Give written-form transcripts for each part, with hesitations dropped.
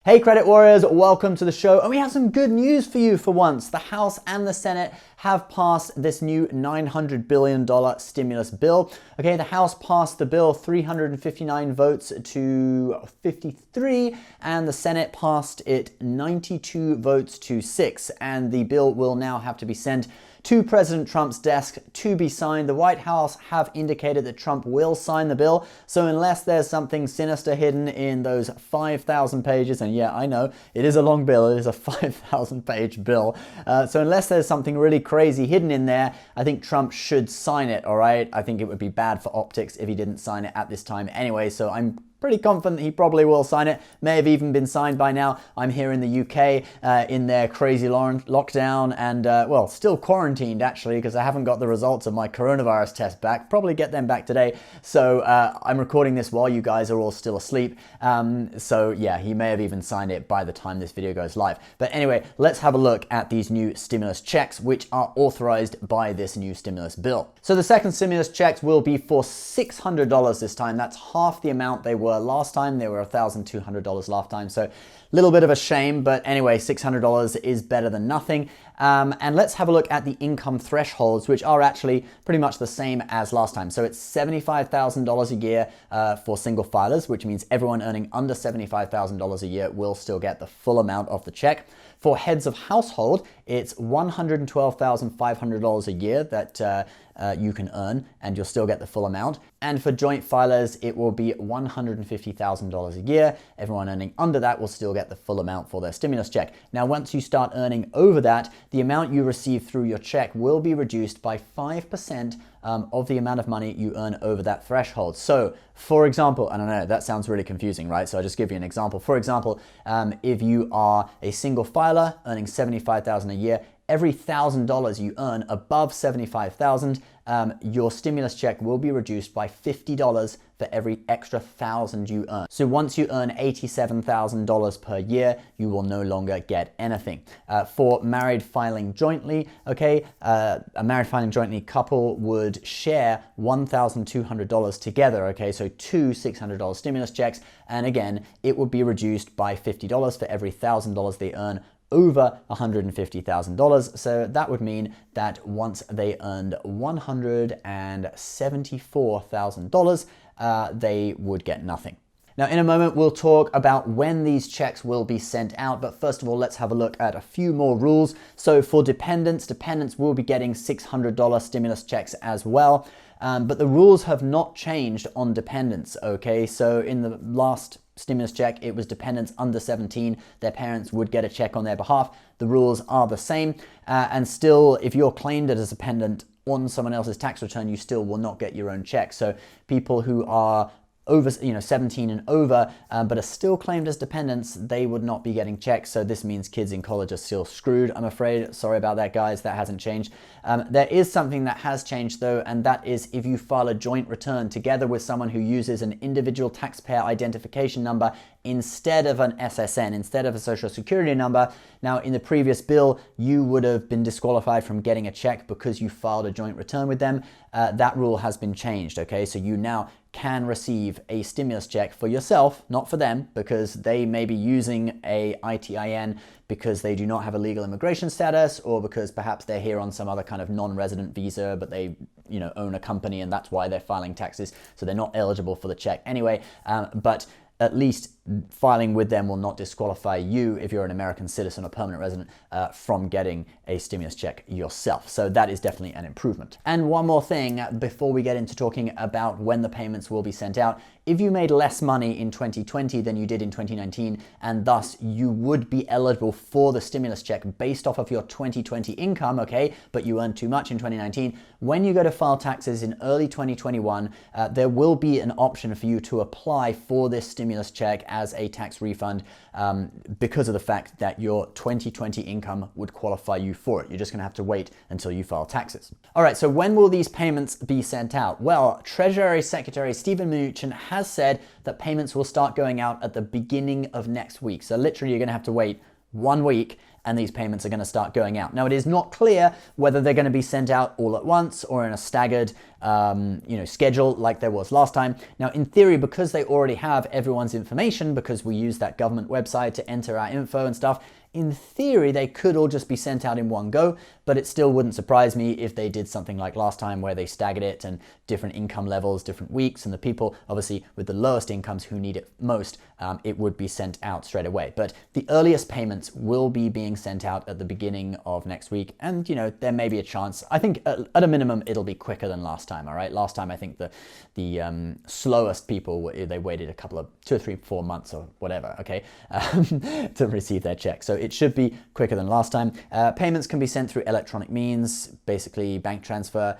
Hey Credit Warriors, welcome to the show, and we have some good news for you for once. The House and the Senate have passed this new $900 billion stimulus bill. Okay, the House passed the bill 359 votes to 53, and the Senate passed it 92 votes to 6, and the bill will now have to be sent to President Trump's desk to be signed. The White House have indicated that Trump will sign the bill, so unless there's something sinister hidden in those 5,000 pages, and yeah, I know, it is a long bill, it is a 5,000 page bill, so unless there's something really crazy hidden in there, I think Trump should sign it, alright? I think it would be bad for optics if he didn't sign it at this time anyway, so I'm pretty confident he probably will sign it. May have even been signed by now. I'm here in the UK in their crazy lockdown and, well, still quarantined actually because I haven't got the results of my coronavirus test back. Probably get them back today. So I'm recording this while you guys are all still asleep. So yeah, he may have even signed it by the time this video goes live. But anyway, let's have a look at these new stimulus checks which are authorized by this new stimulus bill. So the second stimulus checks will be for $600 this time. That's half the amount they were last time. They were $1,200 last time, so a little bit of a shame, but anyway, $600 is better than nothing. And let's have a look at the income thresholds, which are actually pretty much the same as last time. So it's $75,000 a year for single filers, which means everyone earning under $75,000 a year will still get the full amount of the check. For heads of household, it's $112,500 a year that you can earn, and you'll still get the full amount. And for joint filers, it will be $150,000 a year. Everyone earning under that will still get the full amount for their stimulus check. Now, once you start earning over that, the amount you receive through your check will be reduced by 5% of the amount of money you earn over that threshold. So, for example, I don't know, that sounds really confusing, right? So I'll just give you an example. For example, if you are a single filer earning $75,000 a year, every $1,000 you earn above $75,000, your stimulus check will be reduced by $50 for every extra $1,000 you earn. So once you earn $87,000 per year, you will no longer get anything. For married filing jointly, okay, a married filing jointly couple would share $1,200 together, okay, so two $600 stimulus checks, and again, it would be reduced by $50 for every $1,000 they earn over $150,000. So that would mean that once they earned $174,000, they would get nothing. Now, in a moment, we'll talk about when these checks will be sent out. But first of all, let's have a look at a few more rules. So for dependents will be getting $600 stimulus checks as well. But the rules have not changed on dependents, okay? So in the last stimulus check, it was dependents under 17. Their parents would get a check on their behalf. The rules are the same. And still, if you're claimed as a dependent on someone else's tax return, you still will not get your own check. So people who are over 17 and over, but are still claimed as dependents, they would not be getting checks. So this means kids in college are still screwed, I'm afraid. Sorry about that, guys. That hasn't changed. There is something that has changed, though, and that is if you file a joint return together with someone who uses an individual taxpayer identification number instead of an SSN, instead of a social security number. Now, in the previous bill, you would have been disqualified from getting a check because you filed a joint return with them. That rule has been changed, okay? So you now can receive a stimulus check for yourself, not for them, because they may be using a ITIN because they do not have a legal immigration status, or because perhaps they're here on some other kind of non-resident visa, but they own a company and that's why they're filing taxes, so they're not eligible for the check anyway. But at least filing with them will not disqualify you, if you're an American citizen or permanent resident, from getting a stimulus check yourself. So that is definitely an improvement. And one more thing before we get into talking about when the payments will be sent out. If you made less money in 2020 than you did in 2019, and thus you would be eligible for the stimulus check based off of your 2020 income, okay, but you earned too much in 2019, when you go to file taxes in early 2021, there will be an option for you to apply for this stimulus check as a tax refund because of the fact that your 2020 income would qualify you for it. You're just going to have to wait until you file taxes. All right, so when will these payments be sent out? Well, Treasury Secretary Steven Mnuchin has said that payments will start going out at the beginning of next week. So literally, you're going to have to wait 1 week, and these payments are going to start going out. Now, it is not clear whether they're going to be sent out all at once or in a staggered schedule like there was last time. Now, in theory, because they already have everyone's information, because we use that government website to enter our info and stuff, in theory, they could all just be sent out in one go, but it still wouldn't surprise me if they did something like last time where they staggered it and different income levels, different weeks, and the people, obviously, with the lowest incomes who need it most, it would be sent out straight away. But the earliest payments will be being sent out at the beginning of next week, and, there may be a chance. I think at a minimum, it'll be quicker than last time, all right? Last time, I think the slowest people, they waited a couple of 2 or 3, 4 months or whatever, okay, to receive their check. So it should be quicker than last time. Payments can be sent through electronic means, basically bank transfer,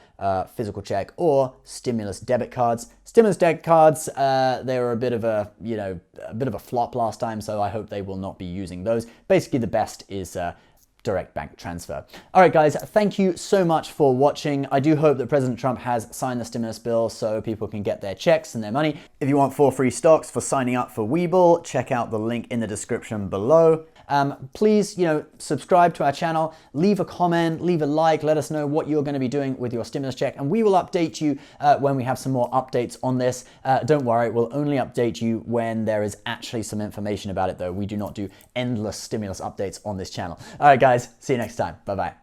physical check, or stimulus debit cards. Stimulus debit cards, they were a bit of a flop last time, so I hope they will not be using those. Basically, the best is direct bank transfer. All right, guys, thank you so much for watching. I do hope that President Trump has signed the stimulus bill so people can get their checks and their money. If you want 4 free stocks for signing up for Webull, check out the link in the description below. Please, subscribe to our channel, leave a comment, leave a like, let us know what you're going to be doing with your stimulus check, and we will update you when we have some more updates on this. Don't worry, we'll only update you when there is actually some information about it, though. We do not do endless stimulus updates on this channel. All right, guys, see you next time. Bye-bye.